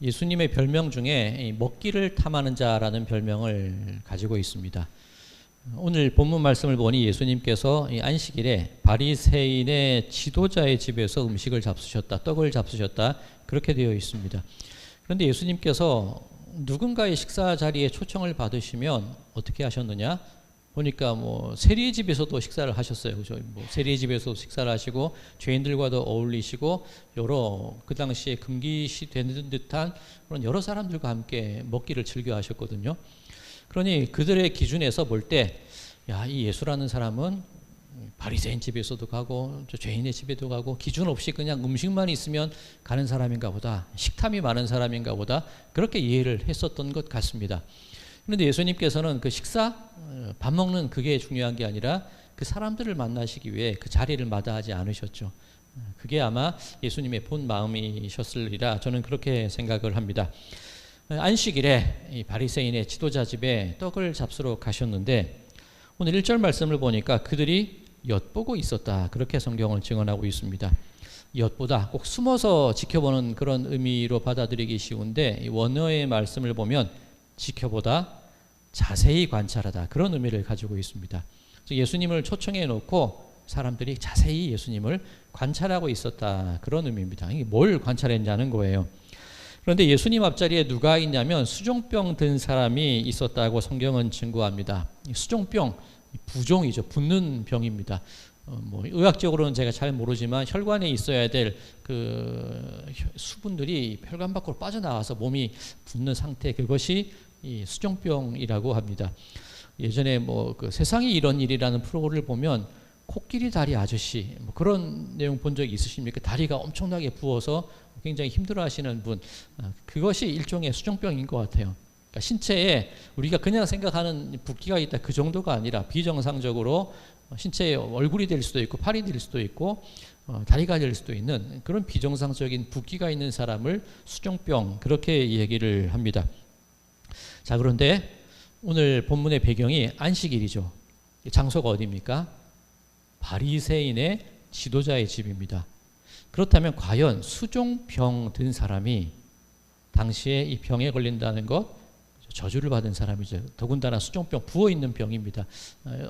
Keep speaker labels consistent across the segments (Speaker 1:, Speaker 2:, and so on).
Speaker 1: 예수님의 별명 중에 먹기를 탐하는 자라는 별명을 가지고 있습니다. 오늘 본문 말씀을 보니 예수님께서 안식일에 바리새인의 지도자의 집에서 음식을 잡수셨다, 떡을 잡수셨다, 그렇게 되어 있습니다. 그런데 예수님께서 누군가의 식사 자리에 초청을 받으시면 어떻게 하셨느냐? 보니까 세리의 집에서도 식사를 하셨어요. 그죠? 세리의 집에서 식사를 하시고 죄인들과도 어울리시고 여러 그 당시에 금기시되는 듯한 그런 여러 사람들과 함께 먹기를 즐겨 하셨거든요. 그러니 그들의 기준에서 볼 때, 이 예수라는 사람은 바리새인 집에서도 가고 저 죄인의 집에도 가고 기준 없이 그냥 음식만 있으면 가는 사람인가 보다, 식탐이 많은 사람인가 보다, 그렇게 이해를 했었던 것 같습니다. 그런데 예수님께서는 그 식사, 밥 먹는 그게 중요한 게 아니라 그 사람들을 만나시기 위해 그 자리를 마다하지 않으셨죠. 그게 아마 예수님의 본 마음이셨으리라 저는 그렇게 생각을 합니다. 안식일에 이 바리새인의 지도자 집에 떡을 잡수러 가셨는데 오늘 1절 말씀을 보니까 그들이 엿보고 있었다, 그렇게 성경을 증언하고 있습니다. 엿보다 꼭 숨어서 지켜보는 그런 의미로 받아들이기 쉬운데 이 원어의 말씀을 보면 지켜보다, 자세히 관찰하다, 그런 의미를 가지고 있습니다. 예수님을 초청해 놓고 사람들이 자세히 예수님을 관찰하고 있었다, 그런 의미입니다. 이게 뭘 관찰했냐는 거예요. 그런데 예수님 앞자리에 누가 있냐면 수종병 든 사람이 있었다고 성경은 증거합니다. 수종병, 부종이죠. 붓는 병입니다. 의학적으로는 제가 잘 모르지만 혈관에 있어야 될 그 수분들이 혈관 밖으로 빠져나와서 몸이 붓는 상태, 그것이 이 수종병이라고 합니다. 예전에 그 세상이 이런 일이라는 프로그램을 보면 코끼리 다리 아저씨 그런 내용 본 적 있으십니까? 다리가 엄청나게 부어서 굉장히 힘들어하시는 분, 그것이 일종의 수종병인 것 같아요. 그러니까 신체에 우리가 그냥 생각하는 붓기가 있다, 그 정도가 아니라 비정상적으로 신체의 얼굴이 될 수도 있고 팔이 될 수도 있고 다리가 될 수도 있는 그런 비정상적인 붓기가 있는 사람을 수종병, 그렇게 얘기를 합니다. 자, 그런데 오늘 본문의 배경이 안식일이죠. 장소가 어디입니까? 바리새인의 지도자의 집입니다. 그렇다면 과연 수종병 든 사람이 당시에 이 병에 걸린다는 것, 저주를 받은 사람이죠. 더군다나 수종병, 부어있는 병입니다.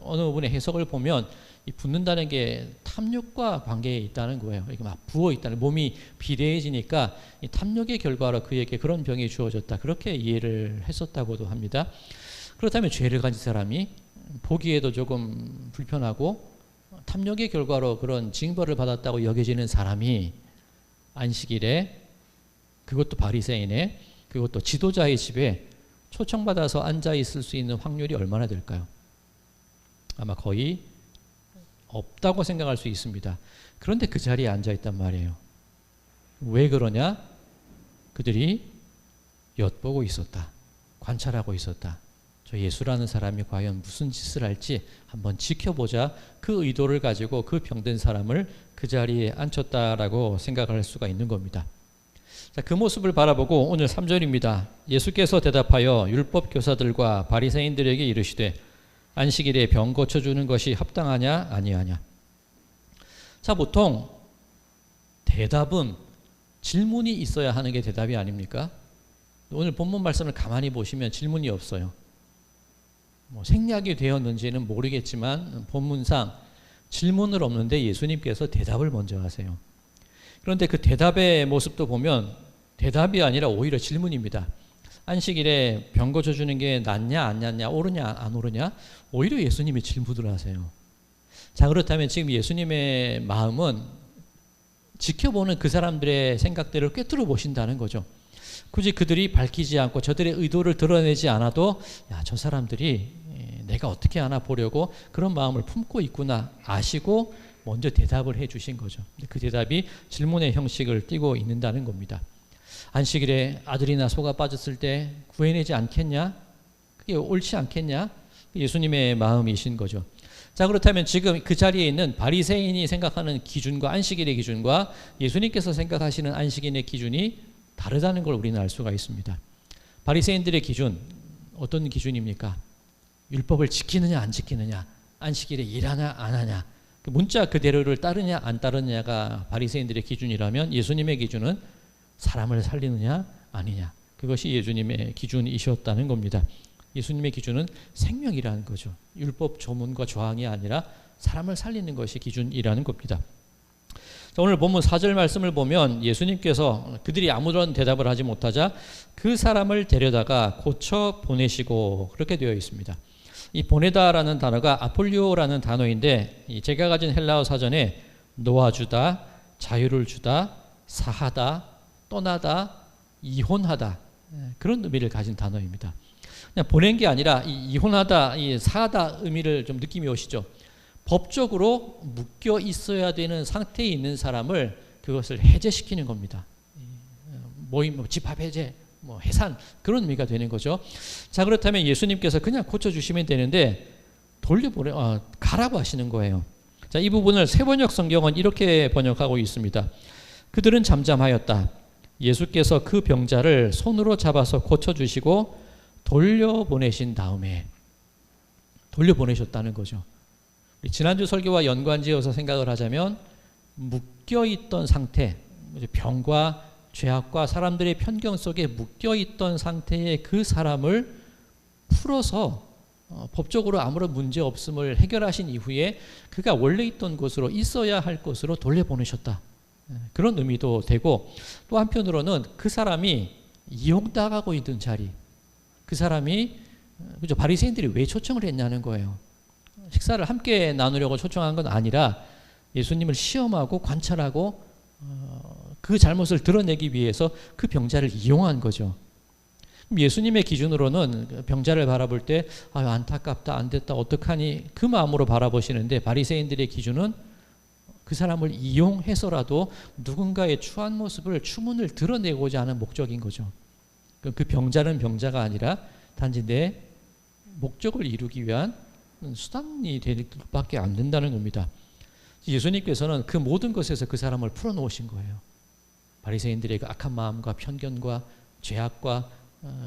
Speaker 1: 어느 부분의 해석을 보면 이 붓는다는 게 탐욕과 관계에 있다는 거예요. 이게 막 부어있다는, 몸이 비대해지니까 이 탐욕의 결과로 그에게 그런 병이 주어졌다, 그렇게 이해를 했었다고도 합니다. 그렇다면 죄를 가진 사람이 보기에도 조금 불편하고 탐욕의 결과로 그런 징벌을 받았다고 여겨지는 사람이 안식일에, 그것도 바리새인의, 그것도 지도자의 집에 초청받아서 앉아 있을 수 있는 확률이 얼마나 될까요? 아마 거의 없다고 생각할 수 있습니다. 그런데 그 자리에 앉아 있단 말이에요. 왜 그러냐? 그들이 엿보고 있었다, 관찰하고 있었다. 저 예수라는 사람이 과연 무슨 짓을 할지 한번 지켜보자, 그 의도를 가지고 그 병든 사람을 그 자리에 앉혔다라고 생각할 수가 있는 겁니다. 자, 그 모습을 바라보고 오늘 3절입니다. 예수께서 대답하여 율법 교사들과 바리새인들에게 이르시되 안식일에 병 고쳐주는 것이 합당하냐 아니하냐. 자, 보통 대답은 질문이 있어야 하는 게 대답이 아닙니까? 오늘 본문 말씀을 가만히 보시면 질문이 없어요. 생략이 되었는지는 모르겠지만 본문상 질문은 없는데 예수님께서 대답을 먼저 하세요. 그런데 그 대답의 모습도 보면 대답이 아니라 오히려 질문입니다. 안식일에 병 고쳐주는 게 낫냐 안 낫냐, 옳으냐 안 옳으냐, 오히려 예수님이 질문을 하세요. 자, 그렇다면 지금 예수님의 마음은 지켜보는 그 사람들의 생각들을 꿰뚫어 보신다는 거죠. 굳이 그들이 밝히지 않고 저들의 의도를 드러내지 않아도 저 사람들이 내가 어떻게 하나 보려고 그런 마음을 품고 있구나 아시고 먼저 대답을 해 주신 거죠. 그 대답이 질문의 형식을 띠고 있는다는 겁니다. 안식일에 아들이나 소가 빠졌을 때 구해내지 않겠냐? 그게 옳지 않겠냐? 예수님의 마음이신 거죠. 자, 그렇다면 지금 그 자리에 있는 바리새인이 생각하는 기준과 안식일의 기준과 예수님께서 생각하시는 안식일의 기준이 다르다는 걸 우리는 알 수가 있습니다. 바리새인들의 기준, 어떤 기준입니까? 율법을 지키느냐 안 지키느냐, 안식일에 일하냐 안 하냐, 문자 그대로를 따르냐 안 따르냐가 바리새인들의 기준이라면 예수님의 기준은 사람을 살리느냐 아니냐. 그것이 예수님의 기준이셨다는 겁니다. 예수님의 기준은 생명이라는 거죠. 율법 조문과 조항이 아니라 사람을 살리는 것이 기준이라는 겁니다. 오늘 본문 4절 말씀을 보면 예수님께서 그들이 아무런 대답을 하지 못하자 그 사람을 데려다가 고쳐 보내시고 그렇게 되어 있습니다. 이 보내다라는 단어가 아폴리오라는 단어인데 제가 가진 헬라어 사전에 놓아주다, 자유를 주다, 사하다, 떠나다, 이혼하다 그런 의미를 가진 단어입니다. 그냥 보낸 게 아니라 이 이혼하다, 이 사하다 의미를 좀 느낌이 오시죠? 법적으로 묶여 있어야 되는 상태에 있는 사람을 그것을 해제시키는 겁니다. 모임, 집합 해제, 해산 그런 의미가 되는 거죠. 자, 그렇다면 예수님께서 그냥 고쳐주시면 되는데 가라고 하시는 거예요. 자, 이 부분을 세번역 성경은 이렇게 번역하고 있습니다. 그들은 잠잠하였다. 예수께서 그 병자를 손으로 잡아서 고쳐주시고 돌려보내신 다음에 돌려보내셨다는 거죠. 지난주 설교와 연관지어서 생각을 하자면 묶여있던 상태, 병과 죄악과 사람들의 편견 속에 묶여있던 상태의 그 사람을 풀어서 법적으로 아무런 문제 없음을 해결하신 이후에 그가 원래 있던 곳으로 있어야 할 곳으로 돌려보내셨다. 그런 의미도 되고 또 한편으로는 그 사람이 이용당하고 있던 자리, 그 사람이 바리새인들이 왜 초청을 했냐는 거예요. 식사를 함께 나누려고 초청한 건 아니라 예수님을 시험하고 관찰하고 그 잘못을 드러내기 위해서 그 병자를 이용한 거죠. 예수님의 기준으로는 병자를 바라볼 때 안타깝다, 안 됐다, 어떡하니 그 마음으로 바라보시는데 바리새인들의 기준은 그 사람을 이용해서라도 누군가의 추한 모습을 추문을 드러내고자 하는 목적인 거죠. 그 병자는 병자가 아니라 단지 내 목적을 이루기 위한 수단이 될 밖에 안 된다는 겁니다. 예수님께서는 그 모든 것에서 그 사람을 풀어놓으신 거예요. 바리새인들의 그 악한 마음과 편견과 죄악과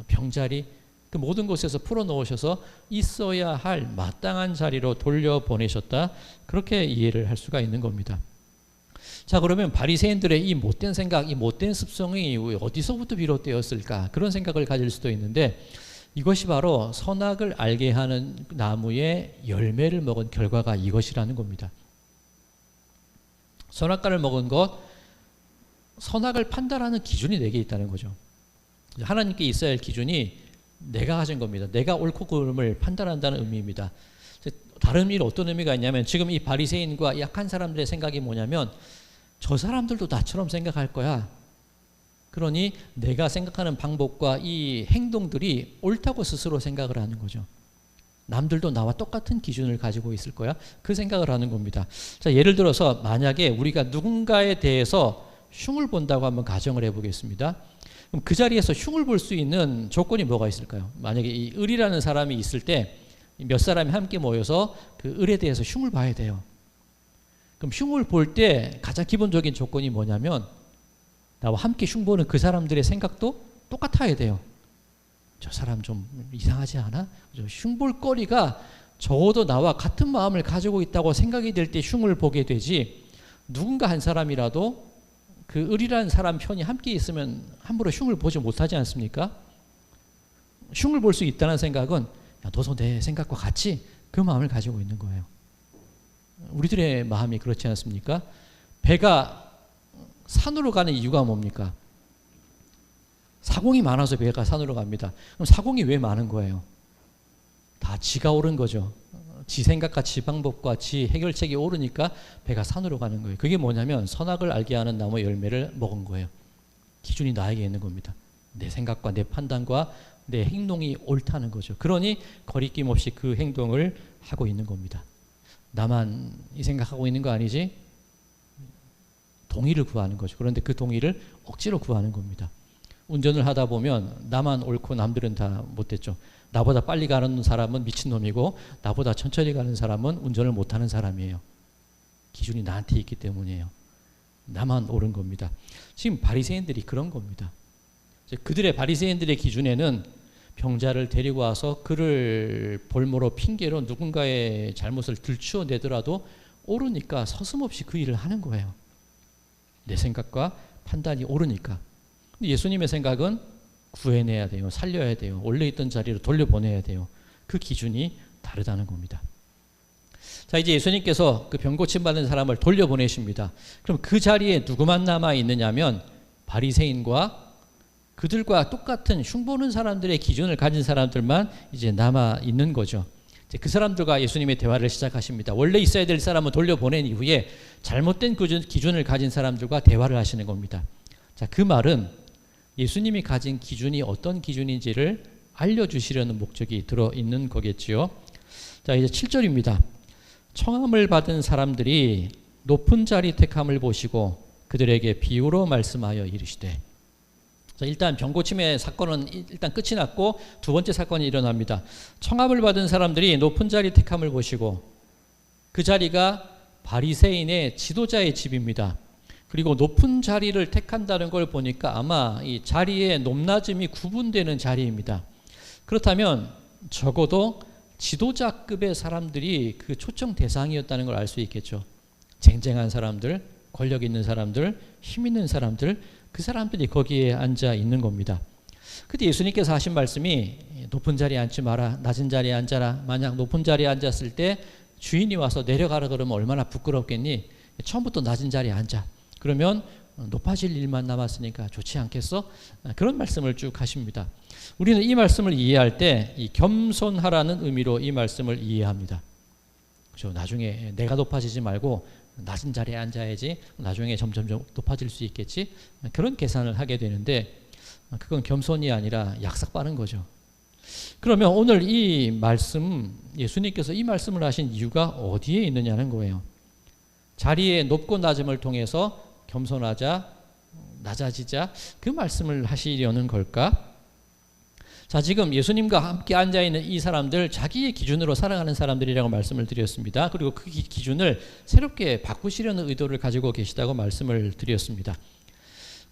Speaker 1: 병자리 그 모든 곳에서 풀어놓으셔서 있어야 할 마땅한 자리로 돌려보내셨다. 그렇게 이해를 할 수가 있는 겁니다. 자, 그러면 바리새인들의 이 못된 생각, 이 못된 습성이 어디서부터 비롯되었을까? 그런 생각을 가질 수도 있는데 이것이 바로 선악을 알게 하는 나무의 열매를 먹은 결과가 이것이라는 겁니다. 선악과를 먹은 것, 선악을 판단하는 기준이 내게 있다는 거죠. 하나님께 있어야 할 기준이 내가 가진 겁니다. 내가 옳고 그름을 판단한다는 의미입니다. 다른 의미로 어떤 의미가 있냐면 지금 이 바리새인과 약한 사람들의 생각이 뭐냐면 저 사람들도 나처럼 생각할 거야. 그러니 내가 생각하는 방법과 이 행동들이 옳다고 스스로 생각을 하는 거죠. 남들도 나와 똑같은 기준을 가지고 있을 거야. 그 생각을 하는 겁니다. 자, 예를 들어서 만약에 우리가 누군가에 대해서 흉을 본다고 한번 가정을 해보겠습니다. 그럼 그 자리에서 흉을 볼 수 있는 조건이 뭐가 있을까요? 만약에 이 을이라는 사람이 있을 때 몇 사람이 함께 모여서 그 을에 대해서 흉을 봐야 돼요. 그럼 흉을 볼 때 가장 기본적인 조건이 뭐냐면 나와 함께 흉보는 그 사람들의 생각도 똑같아야 돼요. 저 사람 좀 이상하지 않아? 흉볼 거리가 적어도 나와 같은 마음을 가지고 있다고 생각이 될 때 흉을 보게 되지 누군가 한 사람이라도 그 을이라는 사람 편이 함께 있으면 함부로 흉을 보지 못하지 않습니까? 흉을 볼 수 있다는 생각은 너도 내 생각과 같이 그 마음을 가지고 있는 거예요. 우리들의 마음이 그렇지 않습니까? 배가 산으로 가는 이유가 뭡니까? 사공이 많아서 배가 산으로 갑니다. 그럼 사공이 왜 많은 거예요? 다 지가 옳은 거죠. 지 생각과 지 방법과 지 해결책이 옳으니까 배가 산으로 가는 거예요. 그게 뭐냐면 선악을 알게 하는 나무 열매를 먹은 거예요. 기준이 나에게 있는 겁니다. 내 생각과 내 판단과 내 행동이 옳다는 거죠. 그러니 거리낌 없이 그 행동을 하고 있는 겁니다. 나만 이 생각하고 있는 거 아니지? 동의를 구하는 거죠. 그런데 그 동의를 억지로 구하는 겁니다. 운전을 하다 보면 나만 옳고 남들은 다 못됐죠. 나보다 빨리 가는 사람은 미친놈이고 나보다 천천히 가는 사람은 운전을 못하는 사람이에요. 기준이 나한테 있기 때문이에요. 나만 옳은 겁니다. 지금 바리새인들이 그런 겁니다. 그들의 바리새인들의 기준에는 병자를 데리고 와서 그를 볼모로 핑계로 누군가의 잘못을 들추어내더라도 옳으니까 서슴없이 그 일을 하는 거예요. 내 생각과 판단이 옳으니까. 근데 예수님의 생각은 구해내야 돼요. 살려야 돼요. 원래 있던 자리로 돌려보내야 돼요. 그 기준이 다르다는 겁니다. 자, 이제 예수님께서 그 병 고침 받은 사람을 돌려보내십니다. 그럼 그 자리에 누구만 남아 있느냐면 바리새인과 그들과 똑같은 흉보는 사람들의 기준을 가진 사람들만 이제 남아 있는 거죠. 이제 그 사람들과 예수님의 대화를 시작하십니다. 원래 있어야 될 사람은 돌려보낸 이후에 잘못된 기준을 가진 사람들과 대화를 하시는 겁니다. 자, 그 말은 예수님이 가진 기준이 어떤 기준인지를 알려주시려는 목적이 들어있는 거겠지요. 자, 이제 7절입니다. 청함을 받은 사람들이 높은 자리 택함을 보시고 그들에게 비유로 말씀하여 이르시되. 자, 일단 병고침의 사건은 일단 끝이 났고 두 번째 사건이 일어납니다. 청함을 받은 사람들이 높은 자리 택함을 보시고 그 자리가 바리새인의 지도자의 집입니다. 그리고 높은 자리를 택한다는 걸 보니까 아마 이 자리의 높낮음이 구분되는 자리입니다. 그렇다면 적어도 지도자급의 사람들이 그 초청 대상이었다는 걸 알 수 있겠죠. 쟁쟁한 사람들, 권력 있는 사람들, 힘 있는 사람들, 그 사람들이 거기에 앉아 있는 겁니다. 그때 예수님께서 하신 말씀이 높은 자리에 앉지 마라, 낮은 자리에 앉아라. 만약 높은 자리에 앉았을 때 주인이 와서 내려가라 그러면 얼마나 부끄럽겠니? 처음부터 낮은 자리에 앉아. 그러면 높아질 일만 남았으니까 좋지 않겠어? 그런 말씀을 쭉 하십니다. 우리는 이 말씀을 이해할 때 이 겸손하라는 의미로 이 말씀을 이해합니다. 그렇죠? 나중에 내가 높아지지 말고 낮은 자리에 앉아야지 나중에 점점 높아질 수 있겠지? 그런 계산을 하게 되는데 그건 겸손이 아니라 약삭 빠른 거죠. 그러면 오늘 이 말씀, 예수님께서 이 말씀을 하신 이유가 어디에 있느냐는 거예요. 자리의 높고 낮음을 통해서 겸손하자, 낮아지자, 그 말씀을 하시려는 걸까? 자, 지금 예수님과 함께 앉아있는 이 사람들, 자기의 기준으로 살아가는 사람들이라고 말씀을 드렸습니다. 그리고 그 기준을 새롭게 바꾸시려는 의도를 가지고 계시다고 말씀을 드렸습니다.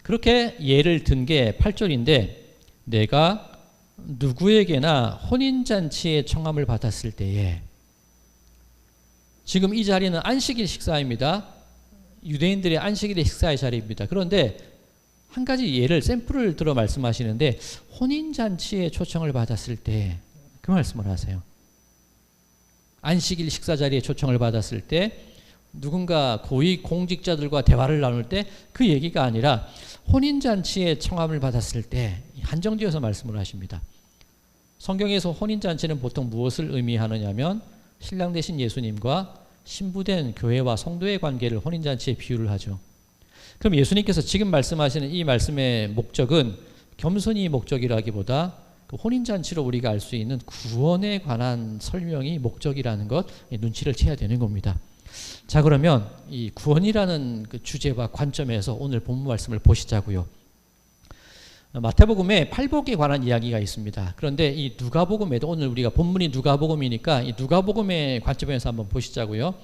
Speaker 1: 그렇게 예를 든 게 8절인데, 내가 누구에게나 혼인잔치에 청함을 받았을 때에, 지금 이 자리는 안식일 식사입니다. 유대인들의 안식일의 식사의 자리입니다. 그런데 한 가지 예를, 샘플을 들어 말씀하시는데 혼인잔치에 초청을 받았을 때 그 말씀을 하세요. 안식일 식사 자리에 초청을 받았을 때 누군가 고위 공직자들과 대화를 나눌 때 그 얘기가 아니라 혼인잔치에 청함을 받았을 때 한정지어서 말씀을 하십니다. 성경에서 혼인잔치는 보통 무엇을 의미하느냐면 신랑 되신 예수님과 신부된 교회와 성도의 관계를 혼인잔치에 비유를 하죠. 그럼 예수님께서 지금 말씀하시는 이 말씀의 목적은 겸손이 목적이라기보다 그 혼인잔치로 우리가 알 수 있는 구원에 관한 설명이 목적이라는 것, 눈치를 채야 되는 겁니다. 자, 그러면 이 구원이라는 그 주제와 관점에서 오늘 본문 말씀을 보시자고요. 마태복음에 팔복에 관한 이야기가 있습니다. 그런데 이 누가복음에도, 오늘 우리가 본문이 누가복음이니까 이 누가복음의 관점에서 한번 보시자고요.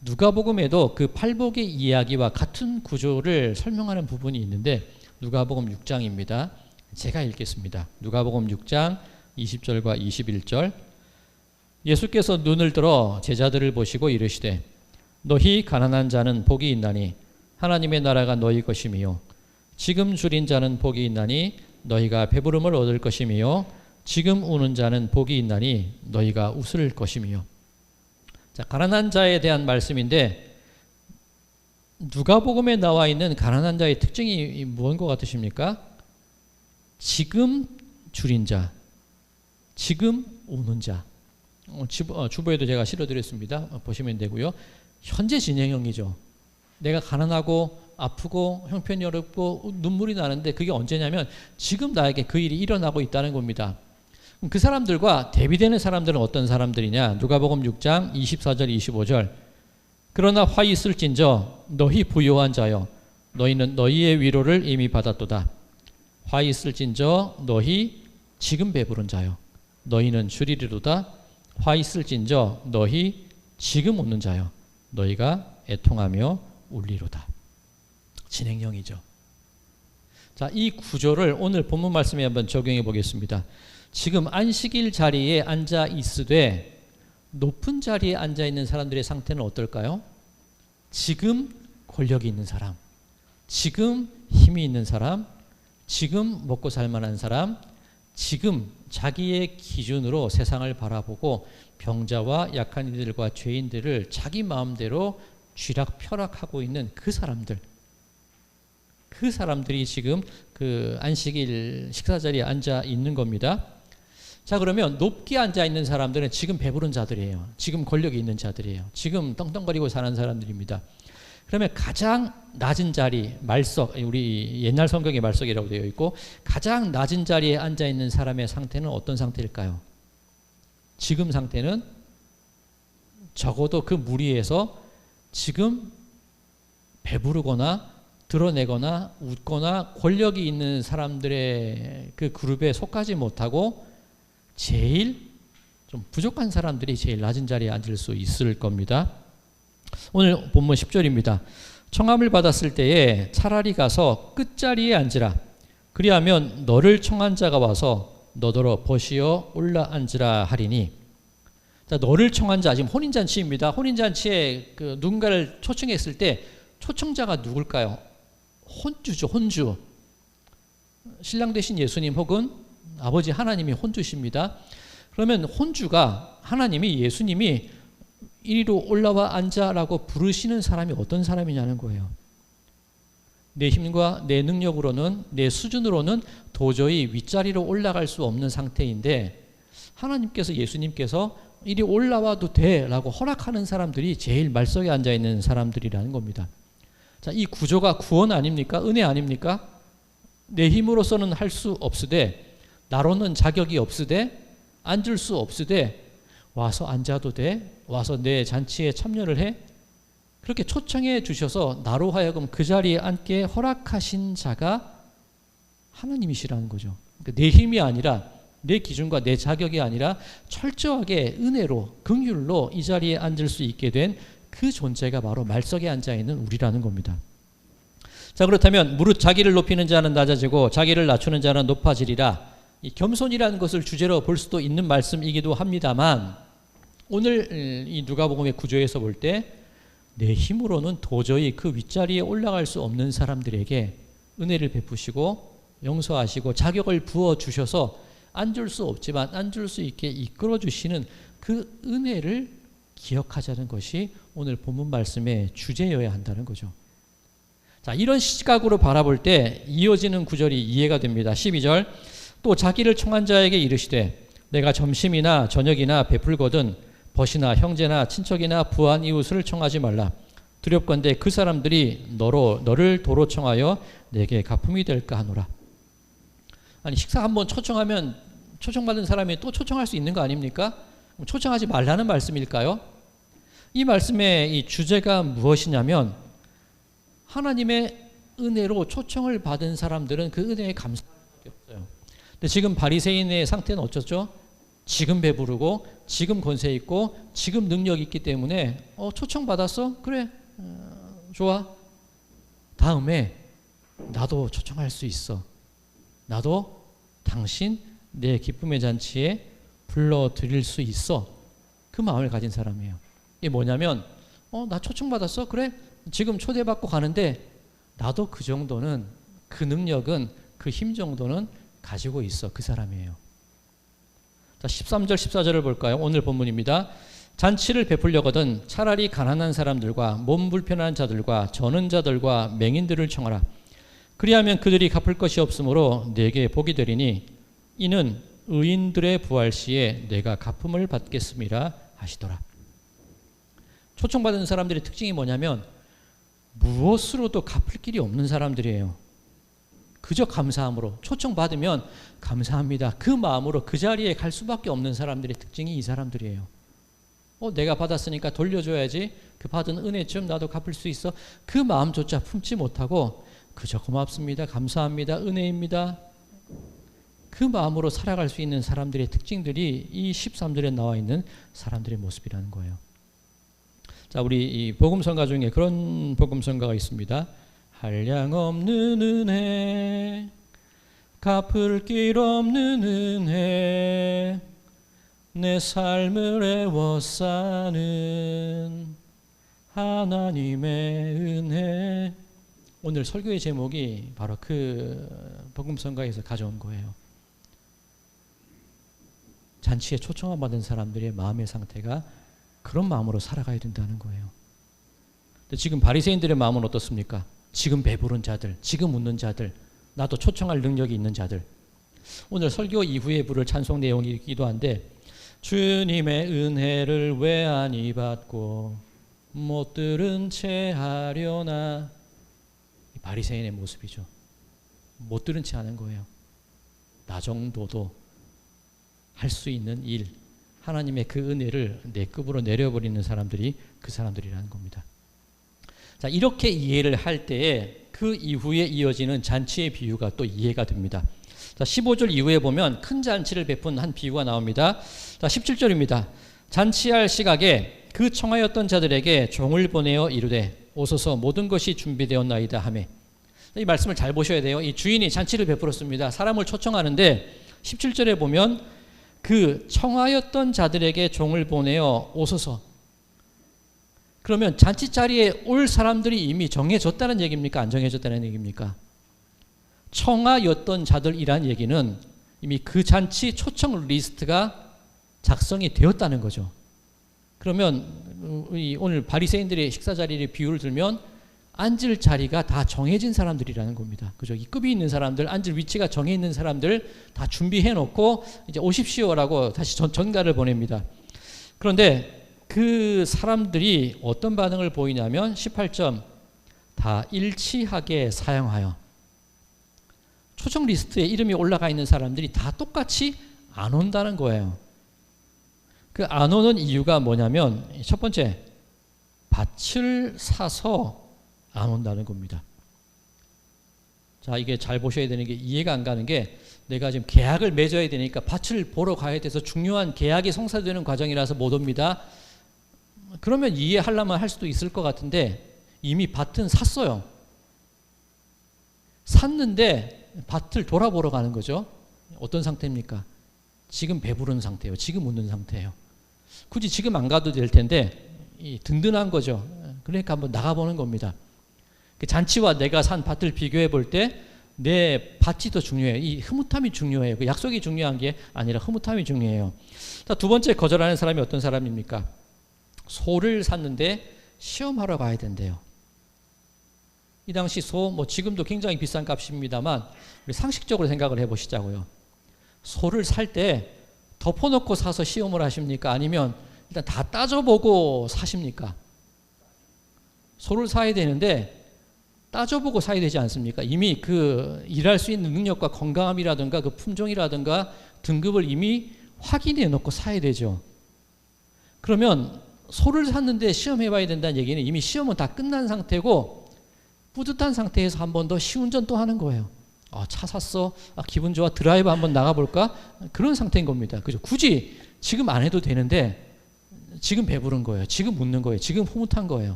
Speaker 1: 누가복음에도 그 팔복의 이야기와 같은 구조를 설명하는 부분이 있는데 누가복음 6장입니다. 제가 읽겠습니다. 누가복음 6장 20절과 21절. 예수께서 눈을 들어 제자들을 보시고 이르시되 너희 가난한 자는 복이 있나니 하나님의 나라가 너희 것이미요. 지금 줄인 자는 복이 있나니 너희가 배부름을 얻을 것이미요. 지금 우는 자는 복이 있나니 너희가 웃을 것이미요. 자, 가난한 자에 대한 말씀인데 누가복음에 나와 있는 가난한 자의 특징이 무엇인 것 같으십니까? 지금 줄인 자, 지금 우는 자. 주보에도 제가 실어드렸습니다. 보시면 되고요. 현재 진행형이죠. 내가 가난하고 아프고 형편이 어렵고 눈물이 나는데 그게 언제냐면 지금 나에게 그 일이 일어나고 있다는 겁니다. 그 사람들과 대비되는 사람들은 어떤 사람들이냐? 누가복음 6장 24절 25절. 그러나 화 있을진저 너희 부요한 자여 너희는 너희의 위로를 이미 받았도다. 화 있을진저 너희 지금 배부른 자여 너희는 주리리로다. 화 있을진저 너희 지금 웃는 자여 너희가 애통하며 울리로다. 진행형이죠. 자, 이 구조를 오늘 본문 말씀에 한번 적용해 보겠습니다. 지금 안식일 자리에 앉아 있으되 높은 자리에 앉아 있는 사람들의 상태는 어떨까요? 지금 권력이 있는 사람, 지금 힘이 있는 사람, 지금 먹고 살 만한 사람, 지금 자기의 기준으로 세상을 바라보고 병자와 약한 이들과 죄인들을 자기 마음대로 쥐락펴락하고 있는 그 사람들이 지금 그 안식일 식사 자리에 앉아 있는 겁니다. 자, 그러면 높게 앉아 있는 사람들은 지금 배부른 자들이에요. 지금 권력이 있는 자들이에요. 지금 떵떵거리고 사는 사람들입니다. 그러면 가장 낮은 자리, 말석, 우리 옛날 성경의 말석이라고 되어 있고, 가장 낮은 자리에 앉아 있는 사람의 상태는 어떤 상태일까요? 지금 상태는 적어도 그 무리에서 지금 배부르거나 드러내거나 웃거나 권력이 있는 사람들의 그 그룹에 속하지 못하고 제일 좀 부족한 사람들이 제일 낮은 자리에 앉을 수 있을 겁니다. 오늘 본문 10절입니다. 청함을 받았을 때에 차라리 가서 끝자리에 앉으라. 그리하면 너를 청한 자가 와서 너더러 버시어 올라 앉으라 하리니. 자, 너를 청한 자, 지금 혼인잔치입니다. 혼인잔치에 그 누군가를 초청했을 때 초청자가 누굴까요? 혼주죠, 혼주. 신랑 되신 예수님 혹은 아버지 하나님이 혼주십니다. 그러면 혼주가 하나님이 예수님이 이리로 올라와 앉아라고 부르시는 사람이 어떤 사람이냐는 거예요. 내 힘과 내 능력으로는, 내 수준으로는 도저히 윗자리로 올라갈 수 없는 상태인데 하나님께서, 예수님께서 이리 올라와도 돼 라고 허락하는 사람들이 제일 말석에 앉아있는 사람들이라는 겁니다. 자, 이 구조가 구원 아닙니까? 은혜 아닙니까? 내 힘으로서는 할 수 없으되, 나로는 자격이 없으되, 앉을 수 없으되 와서 앉아도 돼? 와서 내 잔치에 참여를 해? 그렇게 초청해 주셔서 나로 하여금 그 자리에 앉게 허락하신 자가 하나님이시라는 거죠. 그러니까 내 힘이 아니라, 내 기준과 내 자격이 아니라 철저하게 은혜로, 긍휼로 이 자리에 앉을 수 있게 된 그 존재가 바로 말석에 앉아있는 우리라는 겁니다. 자, 그렇다면 무릇 자기를 높이는 자는 낮아지고 자기를 낮추는 자는 높아지리라. 이 겸손이라는 것을 주제로 볼 수도 있는 말씀이기도 합니다만, 오늘 이 누가복음의 구조에서 볼 때 내 힘으로는 도저히 그 윗자리에 올라갈 수 없는 사람들에게 은혜를 베푸시고 용서하시고 자격을 부어주셔서 앉을 수 없지만 앉을 수 있게 이끌어주시는 그 은혜를 기억하자는 것이 오늘 본문 말씀의 주제여야 한다는 거죠. 자, 이런 시각으로 바라볼 때 이어지는 구절이 이해가 됩니다. 12절, 또 자기를 청한 자에게 이르시되 내가 점심이나 저녁이나 베풀거든 벗이나 형제나 친척이나 부한 이웃을 청하지 말라. 두렵건대 그 사람들이 너를 도로 청하여 내게 갚음이 될까 하노라. 아니, 식사 한번 초청하면 초청받은 사람이 또 초청할 수 있는 거 아닙니까? 초청하지 말라는 말씀일까요? 이 말씀의 이 주제가 무엇이냐면, 하나님의 은혜로 초청을 받은 사람들은 그 은혜에 감사할 수밖에 없어요. 근데 지금 바리새인의 상태는 어쩌죠? 지금 배부르고 지금 권세 있고 지금 능력 있기 때문에 초청 받았어? 그래, 좋아. 다음에 나도 초청할 수 있어. 나도 당신 내 기쁨의 잔치에 불러드릴 수 있어. 그 마음을 가진 사람이에요. 이게 뭐냐면 나 초청받았어? 그래, 지금 초대받고 가는데 나도 그 정도는, 그 능력은, 그 힘 정도는 가지고 있어. 그 사람이에요. 자, 13절 14절을 볼까요? 오늘 본문입니다. 잔치를 베풀려거든 차라리 가난한 사람들과 몸 불편한 자들과 저는 자들과 맹인들을 청하라. 그리하면 그들이 갚을 것이 없으므로 내게 복이 되리니 이는 의인들의 부활 시에 내가 갚음을 받겠음이라 하시더라. 초청받은 사람들의 특징이 뭐냐면 무엇으로도 갚을 길이 없는 사람들이에요. 그저 감사함으로, 초청받으면 감사합니다, 그 마음으로 그 자리에 갈 수밖에 없는 사람들의 특징이 이 사람들이에요. 내가 받았으니까 돌려줘야지, 그 받은 은혜쯤 나도 갚을 수 있어, 그 마음조차 품지 못하고 그저 고맙습니다, 감사합니다, 은혜입니다, 그 마음으로 살아갈 수 있는 사람들의 특징들이 이 13절에 나와 있는 사람들의 모습이라는 거예요. 자, 우리 이 복음성가 중에 그런 복음성가가 있습니다. 한량없는 은혜, 갚을 길 없는 은혜, 내 삶을 애워싸는 하나님의 은혜. 오늘 설교의 제목이 바로 그 복음성가에서 가져온 거예요. 잔치에 초청을 받은 사람들의 마음의 상태가 그런 마음으로 살아가야 된다는 거예요. 근데 지금 바리새인들의 마음은 어떻습니까? 지금 배부른 자들, 지금 웃는 자들, 나도 초청할 능력이 있는 자들. 오늘 설교 이후에 부를 찬송 내용이기도 한데, 주님의 은혜를 왜 아니 받고 못 들은 채 하려나. 이 바리새인의 모습이죠. 못 들은 채 하는 거예요. 나 정도도 할 수 있는 일, 하나님의 그 은혜를 내 급으로 내려버리는 사람들이 그 사람들이라는 겁니다. 자, 이렇게 이해를 할 때에 그 이후에 이어지는 잔치의 비유가 또 이해가 됩니다. 자, 15절 이후에 보면 큰 잔치를 베푼 한 비유가 나옵니다. 자, 17절입니다. 잔치할 시각에 그 청하였던 자들에게 종을 보내어 이르되 오소서 모든 것이 준비되었나이다 하매. 이 말씀을 잘 보셔야 돼요. 이 주인이 잔치를 베풀었습니다. 사람을 초청하는데 17절에 보면 그 청하였던 자들에게 종을 보내어 오소서. 그러면 잔치 자리에 올 사람들이 이미 정해졌다는 얘기입니까? 안 정해졌다는 얘기입니까? 청하였던 자들이란 얘기는 이미 그 잔치 초청 리스트가 작성이 되었다는 거죠. 그러면 오늘 바리새인들의 식사 자리를 비유를 들면 앉을 자리가 다 정해진 사람들이라는 겁니다. 그죠? 이 급이 있는 사람들, 앉을 위치가 정해 있는 사람들 다 준비해 놓고 이제 오십시오라고 다시 전가를 보냅니다. 그런데 그 사람들이 어떤 반응을 보이냐면 18점 다 일치하게 사양하여. 초청 리스트에 이름이 올라가 있는 사람들이 다 똑같이 안 온다는 거예요. 그 안 오는 이유가 뭐냐면 첫 번째, 밭을 사서 안 온다는 겁니다. 자, 이게 잘 보셔야 되는 게, 이해가 안 가는 게, 내가 지금 계약을 맺어야 되니까 밭을 보러 가야 돼서 중요한 계약이 성사되는 과정이라서 못 옵니다. 그러면 이해하려면 할 수도 있을 것 같은데 이미 밭은 샀어요. 샀는데 밭을 돌아보러 가는 거죠. 어떤 상태입니까? 지금 배부른 상태예요. 지금 웃는 상태예요. 굳이 지금 안 가도 될 텐데 든든한 거죠. 그러니까 한번 나가보는 겁니다. 잔치와 내가 산 밭을 비교해 볼 때 내 밭이 더 중요해요. 이 흐뭇함이 중요해요. 그 약속이 중요한 게 아니라 흐뭇함이 중요해요. 자, 두 번째 거절하는 사람이 어떤 사람입니까? 소를 샀는데 시험하러 가야 된대요. 이 당시 소, 뭐 지금도 굉장히 비싼 값입니다만 우리 상식적으로 생각을 해보시자고요. 소를 살 때 덮어놓고 사서 시험을 하십니까? 아니면 일단 다 따져보고 사십니까? 소를 사야 되는데 따져보고 사야 되지 않습니까? 이미 그 일할 수 있는 능력과 건강함이라든가 그 품종이라든가 등급을 이미 확인해 놓고 사야 되죠. 그러면 소를 샀는데 시험해봐야 된다는 얘기는 이미 시험은 다 끝난 상태고 뿌듯한 상태에서 한 번 더 시운전 또 하는 거예요. 차 샀어. 기분 좋아. 드라이브 한번 나가볼까? 그런 상태인 겁니다. 그죠? 굳이 지금 안 해도 되는데 지금 배부른 거예요. 지금 웃는 거예요. 지금 흐뭇한 거예요.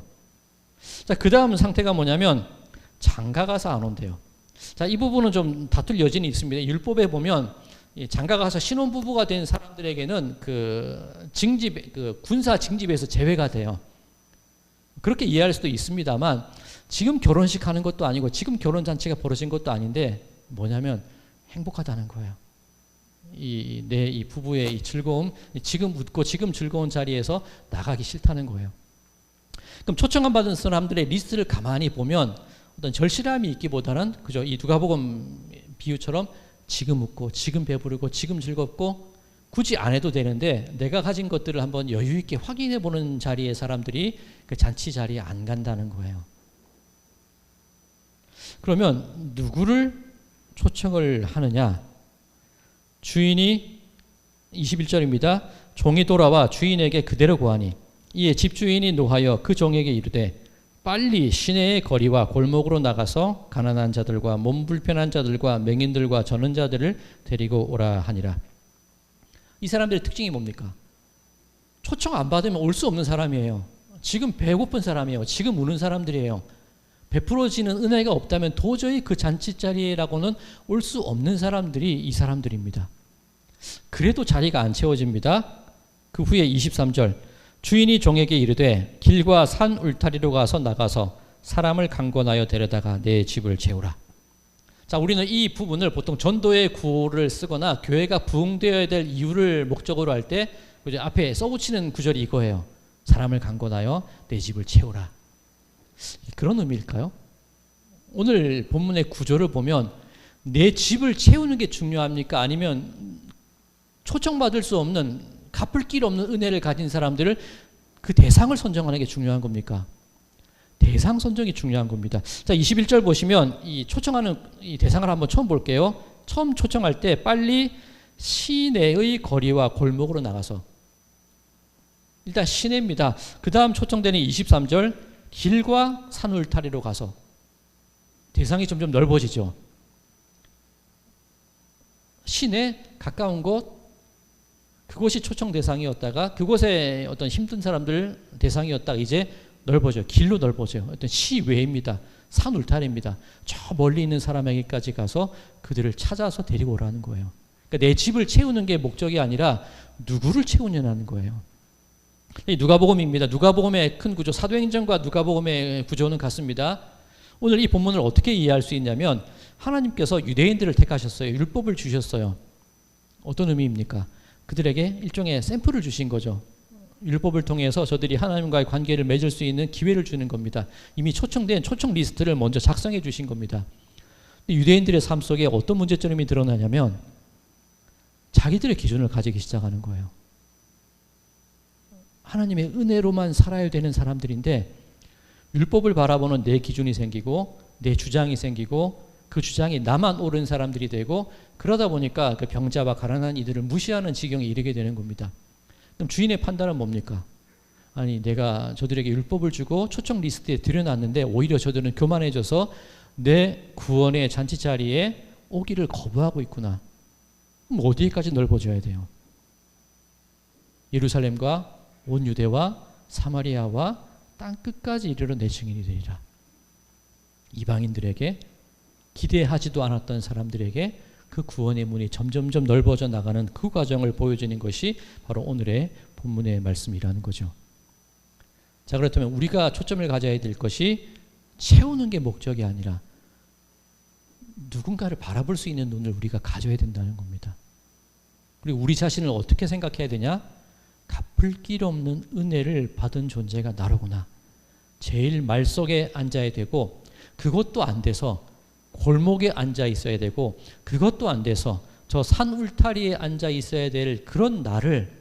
Speaker 1: 자, 그 다음 상태가 뭐냐면 장가 가서 안 온대요. 자, 이 부분은 좀 다툴 여지는 있습니다. 율법에 보면 장가 가서 신혼부부가 된 사람들에게는 그 징집, 그 군사 징집에서 제외가 돼요. 그렇게 이해할 수도 있습니다만 지금 결혼식 하는 것도 아니고 지금 결혼잔치가 벌어진 것도 아닌데 뭐냐면 행복하다는 거예요. 이 부부의 이 즐거움, 지금 웃고 지금 즐거운 자리에서 나가기 싫다는 거예요. 그럼 초청을 받은 사람들의 리스트를 가만히 보면 어떤 절실함이 있기보다는 그죠? 이 누가복음 비유처럼 지금 웃고 지금 배부르고 지금 즐겁고 굳이 안 해도 되는데 내가 가진 것들을 한번 여유 있게 확인해 보는 자리의 사람들이 그 잔치 자리에 안 간다는 거예요. 그러면 누구를 초청을 하느냐? 주인이 21절입니다. 종이 돌아와 주인에게 그대로 고하니 이에 집주인이 노하여 그 종에게 이르되 빨리 시내의 거리와 골목으로 나가서 가난한 자들과 몸 불편한 자들과 맹인들과 저는 자들을 데리고 오라 하니라. 이 사람들의 특징이 뭡니까? 초청 안 받으면 올 수 없는 사람이에요. 지금 배고픈 사람이에요. 지금 우는 사람들이에요. 베풀어지는 은혜가 없다면 도저히 그 잔치자리라고는 올 수 없는 사람들이 이 사람들입니다. 그래도 자리가 안 채워집니다. 그 후에 23절 주인이 종에게 이르되 길과 산 울타리로 가서 나가서 사람을 강권하여 데려다가 내 집을 채우라. 자, 우리는 이 부분을 보통 전도의 구호를 쓰거나 교회가 부흥되어야 될 이유를 목적으로 할 때 앞에 써붙이는 구절이 이거예요. 사람을 강권하여 내 집을 채우라. 그런 의미일까요? 오늘 본문의 구조를 보면 내 집을 채우는 게 중요합니까? 아니면 초청받을 수 없는, 갚을 길 없는 은혜를 가진 사람들을 그 대상을 선정하는 게 중요한 겁니까? 대상 선정이 중요한 겁니다. 자, 21절 보시면 이 초청하는 이 대상을 한번 처음 볼게요. 처음 초청할 때 빨리 시내의 거리와 골목으로 나가서, 일단 시내입니다. 그 다음 초청되는 23절 길과 산 울타리로 가서, 대상이 점점 넓어지죠. 시내 가까운 곳, 그곳이 초청 대상이었다가 그곳에 어떤 힘든 사람들 대상이었다가 이제 넓어져요. 길로 넓어져요. 어떤 시외입니다. 산 울타리입니다. 저 멀리 있는 사람에게까지 가서 그들을 찾아서 데리고 오라는 거예요. 그러니까 내 집을 채우는 게 목적이 아니라 누구를 채우냐는 거예요. 이 누가복음입니다. 누가복음의 큰 구조, 사도행전과 누가복음의 구조는 같습니다. 오늘 이 본문을 어떻게 이해할 수 있냐면 하나님께서 유대인들을 택하셨어요. 율법을 주셨어요. 어떤 의미입니까? 그들에게 일종의 샘플을 주신 거죠. 율법을 통해서 저들이 하나님과의 관계를 맺을 수 있는 기회를 주는 겁니다. 이미 초청된 초청 리스트를 먼저 작성해 주신 겁니다. 유대인들의 삶 속에 어떤 문제점이 드러나냐면 자기들의 기준을 가지기 시작하는 거예요. 하나님의 은혜로만 살아야 되는 사람들인데 율법을 바라보는 내 기준이 생기고 내 주장이 생기고 그 주장이 나만 옳은 사람들이 되고, 그러다 보니까 그 병자와 가난한 이들을 무시하는 지경에 이르게 되는 겁니다. 그럼 주인의 판단은 뭡니까? 아니, 내가 저들에게 율법을 주고 초청 리스트에 들여놨는데 오히려 저들은 교만해져서 내 구원의 잔치 자리에 오기를 거부하고 있구나. 그럼 어디까지 넓어져야 돼요? 예루살렘과 온 유대와 사마리아와 땅 끝까지 이르러 내 증인이 되리라. 이방인들에게, 기대하지도 않았던 사람들에게 그 구원의 문이 점점점 넓어져 나가는 그 과정을 보여주는 것이 바로 오늘의 본문의 말씀이라는 거죠. 자, 그렇다면 우리가 초점을 가져야 될 것이 채우는 게 목적이 아니라 누군가를 바라볼 수 있는 눈을 우리가 가져야 된다는 겁니다. 그리고 우리 자신을 어떻게 생각해야 되냐? 갚을 길 없는 은혜를 받은 존재가 나로구나. 제일 말 속에 앉아야 되고, 그것도 안 돼서 골목에 앉아 있어야 되고, 그것도 안 돼서 저 산 울타리에 앉아 있어야 될 그런 나를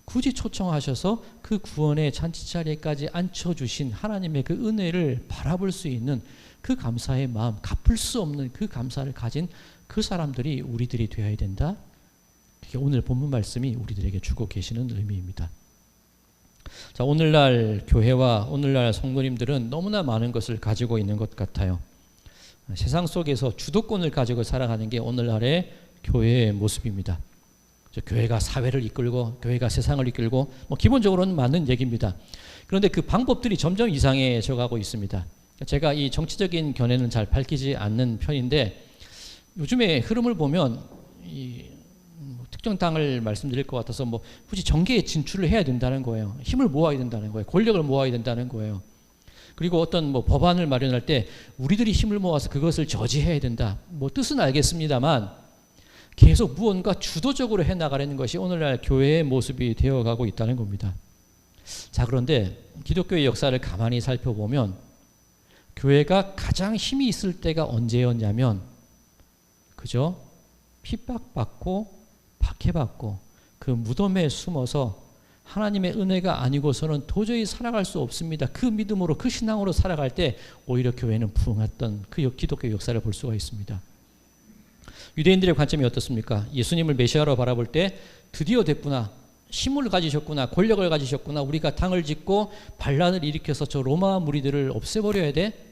Speaker 1: 굳이 초청하셔서 그 구원의 잔치자리에까지 앉혀주신 하나님의 그 은혜를 바라볼 수 있는 그 감사의 마음, 갚을 수 없는 그 감사를 가진 그 사람들이 우리들이 되어야 된다. 그게 오늘 본문 말씀이 우리들에게 주고 계시는 의미입니다. 자, 오늘날 교회와 오늘날 성도님들은 너무나 많은 것을 가지고 있는 것 같아요. 세상 속에서 주도권을 가지고 살아가는 게 오늘날의 교회의 모습입니다. 교회가 사회를 이끌고 교회가 세상을 이끌고 기본적으로는 맞는 얘기입니다. 그런데 그 방법들이 점점 이상해져 가고 있습니다. 제가 이 정치적인 견해는 잘 밝히지 않는 편인데 요즘의 흐름을 보면 특정 당을 말씀드릴 것 같아서 굳이 정계에 진출을 해야 된다는 거예요. 힘을 모아야 된다는 거예요. 권력을 모아야 된다는 거예요. 그리고 어떤 법안을 마련할 때 우리들이 힘을 모아서 그것을 저지해야 된다. 뜻은 알겠습니다만 계속 무언가 주도적으로 해나가려는 것이 오늘날 교회의 모습이 되어가고 있다는 겁니다. 자, 그런데 기독교의 역사를 가만히 살펴보면 교회가 가장 힘이 있을 때가 언제였냐면, 그죠? 핍박받고 박해받고 그 무덤에 숨어서 하나님의 은혜가 아니고서는 도저히 살아갈 수 없습니다. 그 믿음으로, 그 신앙으로 살아갈 때 오히려 교회는 부흥했던 그 기독교 역사를 볼 수가 있습니다. 유대인들의 관점이 어떻습니까? 예수님을 메시아로 바라볼 때 드디어 됐구나, 힘을 가지셨구나, 권력을 가지셨구나, 우리가 당을 짓고 반란을 일으켜서 저 로마 무리들을 없애버려야 돼.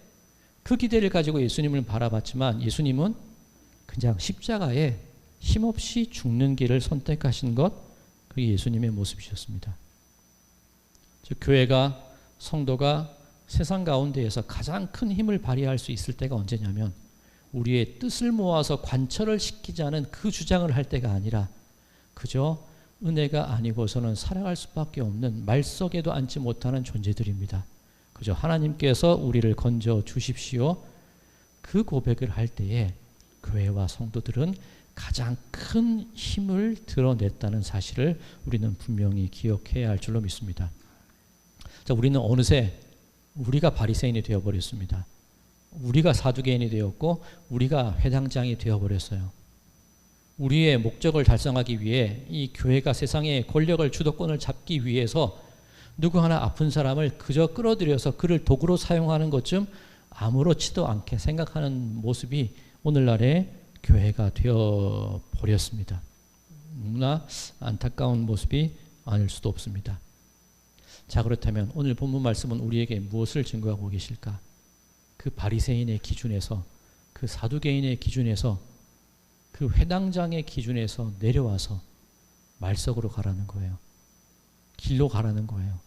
Speaker 1: 그 기대를 가지고 예수님을 바라봤지만 예수님은 그냥 십자가에 힘없이 죽는 길을 선택하신 것, 그게 예수님의 모습이셨습니다. 즉 교회가, 성도가 세상 가운데에서 가장 큰 힘을 발휘할 수 있을 때가 언제냐면 우리의 뜻을 모아서 관철을 시키자는 그 주장을 할 때가 아니라 그저 은혜가 아니고서는 살아갈 수밖에 없는 말 속에도 앉지 못하는 존재들입니다. 그저 하나님께서 우리를 건져 주십시오. 그 고백을 할 때에 교회와 성도들은 가장 큰 힘을 드러냈다는 사실을 우리는 분명히 기억해야 할 줄로 믿습니다. 자, 우리는 어느새 우리가 바리새인이 되어버렸습니다. 우리가 사두개인이 되었고 우리가 회당장이 되어버렸어요. 우리의 목적을 달성하기 위해 이 교회가 세상의 권력을 주도권을 잡기 위해서 누구 하나 아픈 사람을 그저 끌어들여서 그를 도구로 사용하는 것쯤 아무렇지도 않게 생각하는 모습이 오늘날의 교회가 되어버렸습니다. 너무나 안타까운 모습이 아닐 수도 없습니다. 자, 그렇다면 오늘 본문 말씀은 우리에게 무엇을 증거하고 계실까? 그 바리새인의 기준에서, 그 사두개인의 기준에서, 그 회당장의 기준에서 내려와서 말석으로 가라는 거예요. 길로 가라는 거예요.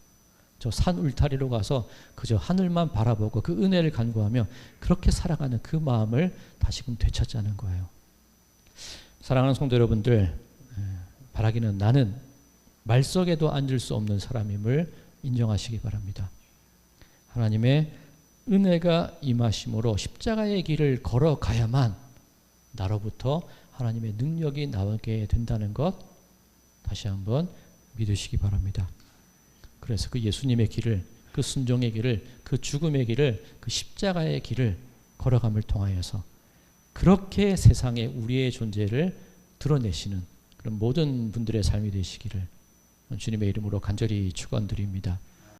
Speaker 1: 저 산 울타리로 가서 그저 하늘만 바라보고 그 은혜를 간구하며 그렇게 살아가는 그 마음을 다시금 되찾자는 거예요. 사랑하는 성도 여러분들, 바라기는 나는 말석에도 앉을 수 없는 사람임을 인정하시기 바랍니다. 하나님의 은혜가 임하심으로 십자가의 길을 걸어가야만 나로부터 하나님의 능력이 나오게 된다는 것 다시 한번 믿으시기 바랍니다. 그래서 그 예수님의 길을, 그 순종의 길을, 그 죽음의 길을, 그 십자가의 길을 걸어감을 통하여서 그렇게 세상에 우리의 존재를 드러내시는 그런 모든 분들의 삶이 되시기를 주님의 이름으로 간절히 축원드립니다.